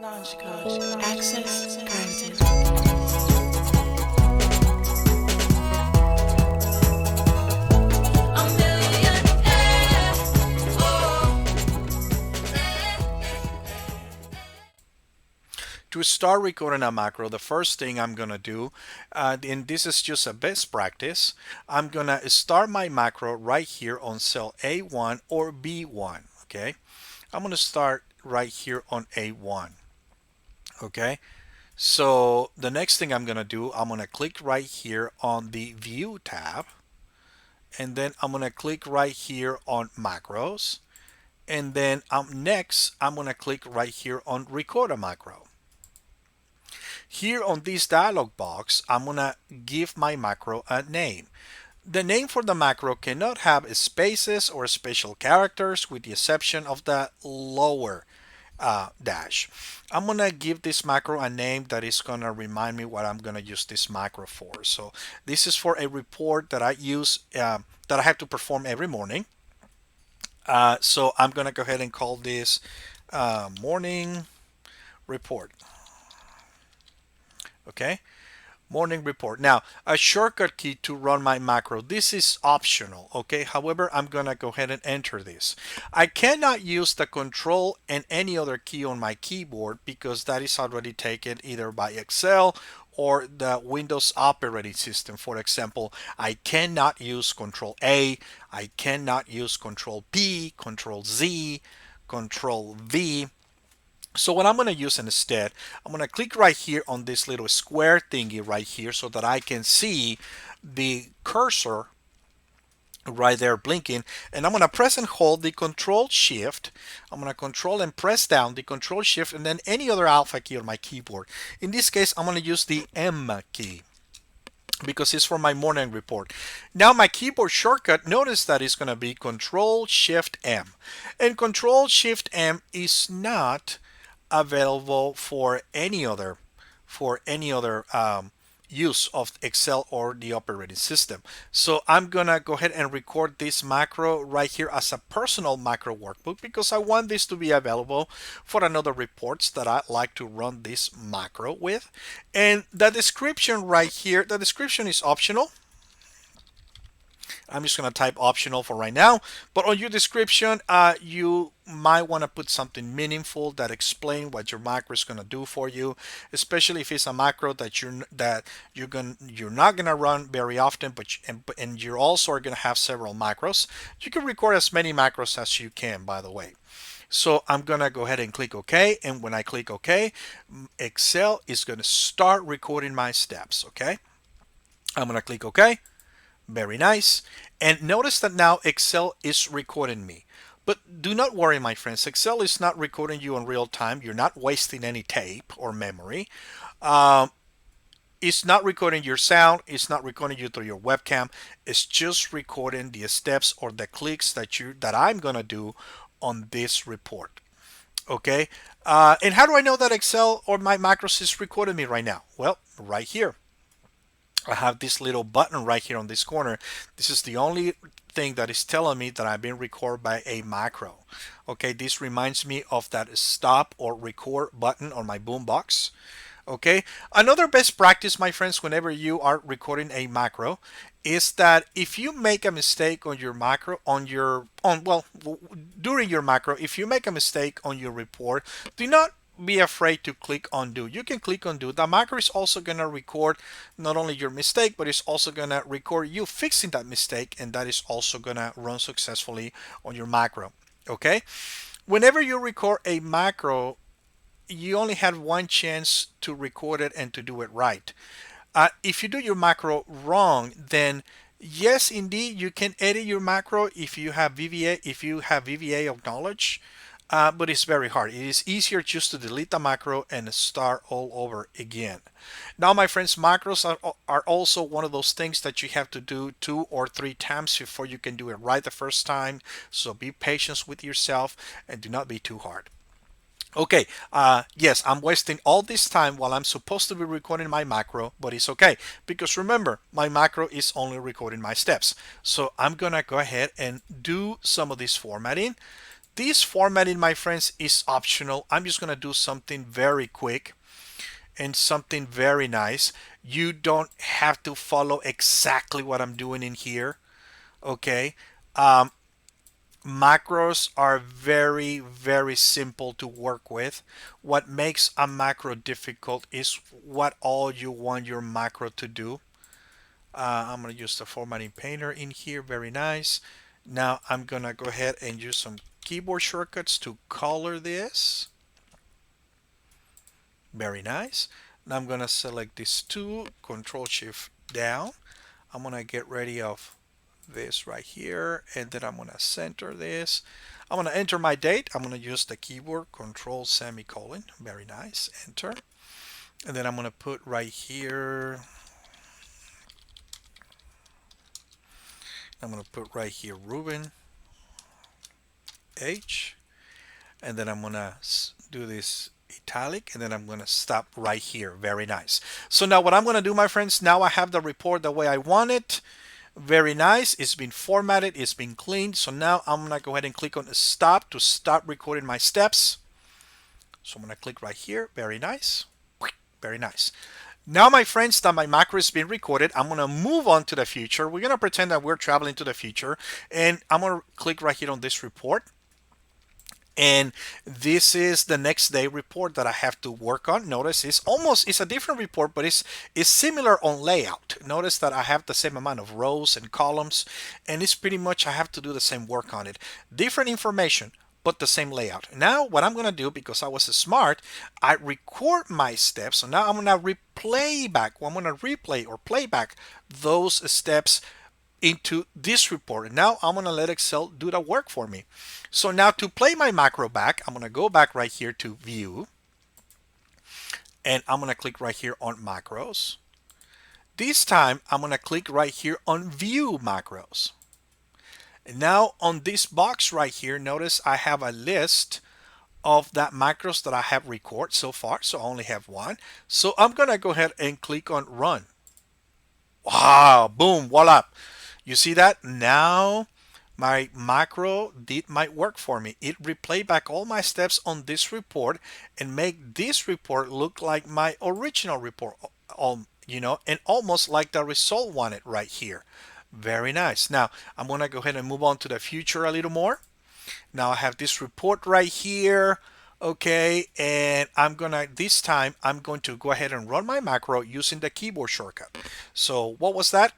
Launch code. Access granted. To start recording a macro, the first thing I'm gonna do, and this is just a best practice, I'm gonna start my macro right here on cell A1 or B1. Okay, I'm gonna start right here on A1. Okay, so the next thing I'm gonna do, I'm gonna click right here on the View tab, and then I'm gonna click right here on Macros, and then next I'm gonna click right here on Record a Macro. Here on this dialog box, I'm gonna give my macro a name. The name for the macro cannot have spaces or special characters with the exception of the lower dash. I'm gonna give this macro a name that is gonna remind me what I'm gonna use this macro for. So this is for a report that I use that I have to perform every morning. So I'm gonna go ahead and call this morning report. Okay. Morning report. Now, a shortcut key to run my macro. This is optional, okay? However, I'm gonna go ahead and enter this. I cannot use the control and any other key on my keyboard because that is already taken either by Excel or the Windows operating system. For example, I cannot use Control A, I cannot use Control P, Control Z, Control V. So what I'm going to use instead, I'm going to click right here on this little square thingy right here so that I can see the cursor right there blinking, and I'm going to press and hold the control shift. I'm going to control and press down the control shift and then any other alpha key on my keyboard. In this case, I'm going to use the M key because it's for my morning report. Now my keyboard shortcut, notice that it's going to be Control Shift M, and Control Shift M is not available for any other use of Excel or the operating system. So I'm gonna go ahead and record this macro right here as a personal macro workbook because I want this to be available for another reports that I like to run this macro with. And the description right here, the description is optional. I'm just going to type optional for right now. But on your description, you might want to put something meaningful that explain what your macro is going to do for you, especially if it's a macro that you're not going to run very often, but and you're also going to have several macros. You can record as many macros as you can, by the way. So I'm going to go ahead and click OK. And when I click OK, Excel is going to start recording my steps. Okay. I'm going to click OK. Very nice. And notice that now Excel is recording me. But do not worry, my friends. Excel is not recording you in real time. You're not wasting any tape or memory. It's not recording your sound. It's not recording you through your webcam. It's just recording the steps or the clicks that I'm gonna do on this report. Okay. And how do I know that Excel or my macros is recording me right now? Well, right here. I have this little button right here on this corner. This is the only thing that is telling me that I've been recorded by a macro. Okay, this reminds me of that stop or record button on my boombox. Okay, another best practice, my friends, whenever you are recording a macro, is that if you make a mistake on your macro, during your macro, if you make a mistake on your report, do not be afraid to click undo. You can click undo. The macro is also going to record not only your mistake, but it's also going to record you fixing that mistake, and that is also going to run successfully on your macro. Okay, whenever you record a macro, you only have one chance to record it and to do it right. If you do your macro wrong, then yes, indeed, you can edit your macro if you have VBA acknowledged, but it's very hard. It is easier just to delete the macro and start all over again. Now, my friends, macros are also one of those things that you have to do 2 or 3 times before you can do it right the first time. So be patient with yourself and do not be too hard. Okay, yes, I'm wasting all this time while I'm supposed to be recording my macro, but it's okay because remember, my macro is only recording my steps. So I'm gonna go ahead and do some of this formatting This formatting, my friends, is optional. I'm just going to do something very quick and something very nice. You don't have to follow exactly what I'm doing in here. Okay. Um, Macros are very, very simple to work with. What makes a macro difficult is what all you want your macro to do. I'm going to use the formatting painter in here. Very nice. Now I'm going to go ahead and use some keyboard shortcuts to color this. Very nice. Now I'm going to select these two, Control Shift down. I'm going to get ready of this right here, and then I'm going to center this. I'm going to enter my date. I'm going to use the keyboard Control semicolon. Very nice. Enter. And then I'm going to put right here, I'm going to put right here Ruben H. And then I'm going to do this italic, and then I'm going to stop right here. Very nice. So now what I'm going to do, my friends, now I have the report the way I want it. Very nice. It's been formatted. It's been cleaned. So now I'm going to go ahead and click on stop to stop recording my steps. So I'm going to click right here. Very nice. Very nice. Now, my friends, that my macro is being recorded, I'm going to move on to the future. We're going to pretend that we're traveling to the future. And I'm going to click right here on this report. And this is the next day report that I have to work on. Notice it's a different report, but it's similar on layout. Notice that I have the same amount of rows and columns, and it's pretty much I have to do the same work on it. Different information, but the same layout. Now what I'm gonna do, because I was smart, I record my steps. So now I'm gonna replay back. Well, I'm gonna replay or play back those steps into this report. And now I'm going to let Excel do the work for me. So now to play my macro back, I'm going to go back right here to view, and I'm going to click right here on macros. This time I'm going to click right here on view macros. And now on this box right here, notice I have a list of that macros that I have recorded so far. So I only have one. So I'm going to go ahead and click on run. Wow, boom, voila. You see that? Now my macro might work for me. It replay back all my steps on this report and make this report look like my original report, and almost like the result wanted right here. Very nice. Now I'm going to go ahead and move on to the future a little more. Now I have this report right here. Okay, and this time I'm going to go ahead and run my macro using the keyboard shortcut. So what was that?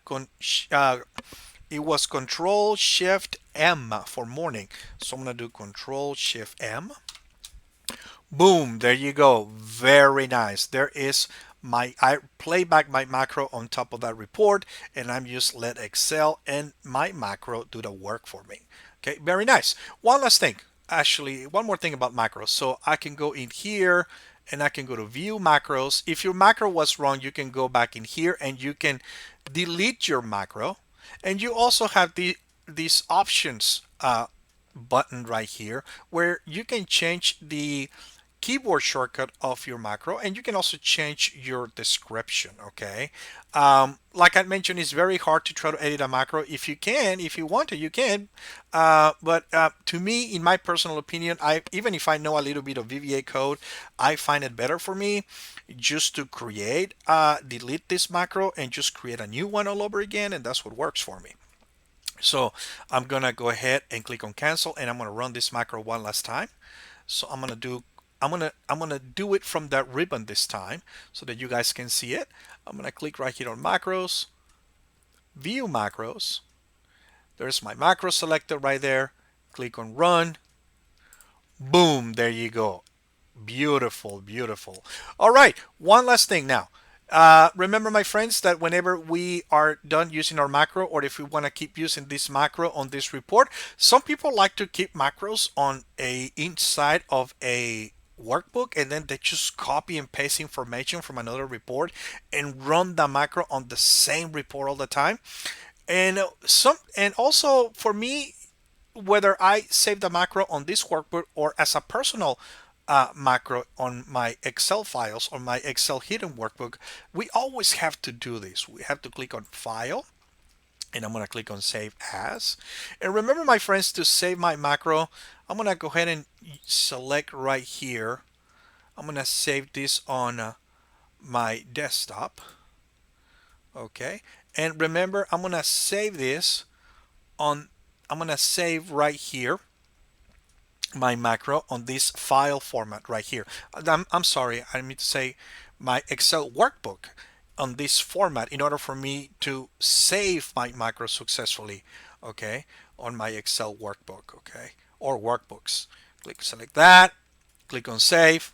It was Control Shift M for morning. So I'm going to do Control Shift M. Boom, there you go. Very nice. There is I play back my macro on top of that report, and I'm just let Excel and my macro do the work for me. Okay, very nice. One last thing. Actually, one more thing about macros. So I can go in here and I can go to view macros. If your macro was wrong, you can go back in here and you can delete your macro. And you also have these options button right here where you can change the keyboard shortcut of your macro, and you can also change your description. Okay, like I mentioned, it's very hard to try to edit a macro. If you want to, you can, but to me, in my personal opinion, even if I know a little bit of VBA code, I find it better for me just to delete this macro and just create a new one all over again, and that's what works for me. So I'm gonna go ahead and click on cancel, and I'm gonna run this macro one last time. So I'm gonna do it from that ribbon this time so that you guys can see it. I'm gonna click right here on macros, view macros. There's my macro selected right there. Click on run. Boom, there you go. Beautiful, beautiful. All right, one last thing now. Remember, my friends, that whenever we are done using our macro, or if we want to keep using this macro on this report, some people like to keep macros on inside of a workbook, and then they just copy and paste information from another report and run the macro on the same report all the time. And also for me, whether I save the macro on this workbook or as a personal macro on my Excel files or my Excel hidden workbook, we always have to do this. We have to click on File, and I'm going to click on Save As. And remember, my friends, to save my macro, I'm going to go ahead and select right here. I'm going to save this on my desktop. Okay. And remember, I'm going to save this on, I'm going to save right here my macro on this file format right here. I'm sorry, I mean to say my Excel workbook on this format in order for me to save my macro successfully, okay, on my Excel workbook, okay, or workbooks. Select that, click on save.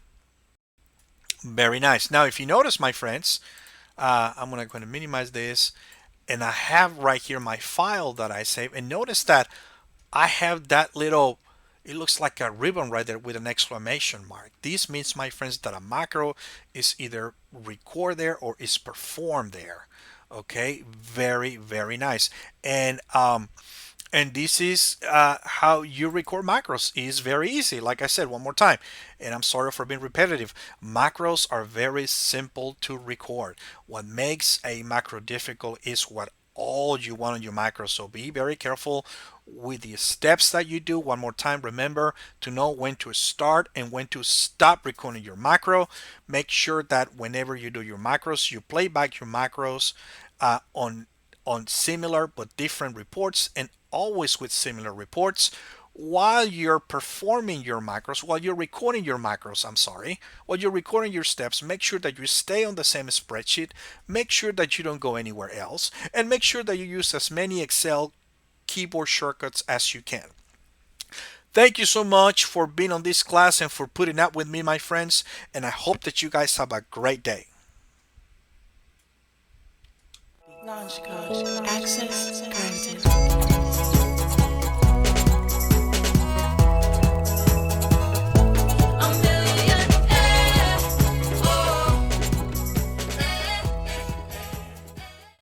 Very nice. Now, if you notice, my friends, I'm going to minimize this, and I have right here my file that I save, and notice that I have that little, it looks like a ribbon right there with an exclamation mark. This means, my friends, that a macro is either record there or is performed there. Okay, very, very nice. And this is how you record macros. Is very easy. Like I said, one more time, and I'm sorry for being repetitive. Macros are very simple to record. What makes a macro difficult is what all you want on your macro. So be very careful with the steps that you do. One more time, remember to know when to start and when to stop recording your macro. Make sure that whenever you do your macros, you play back your macros on similar but different reports, and always with similar reports while you're performing your macros, while you're recording your macros, while you're recording your steps. Make sure that you stay on the same spreadsheet, make sure that you don't go anywhere else, and make sure that you use as many Excel keyboard shortcuts as you can. Thank you so much for being on this class and for putting up with me, my friends, and I hope that you guys have a great day. Launch code. Access granted.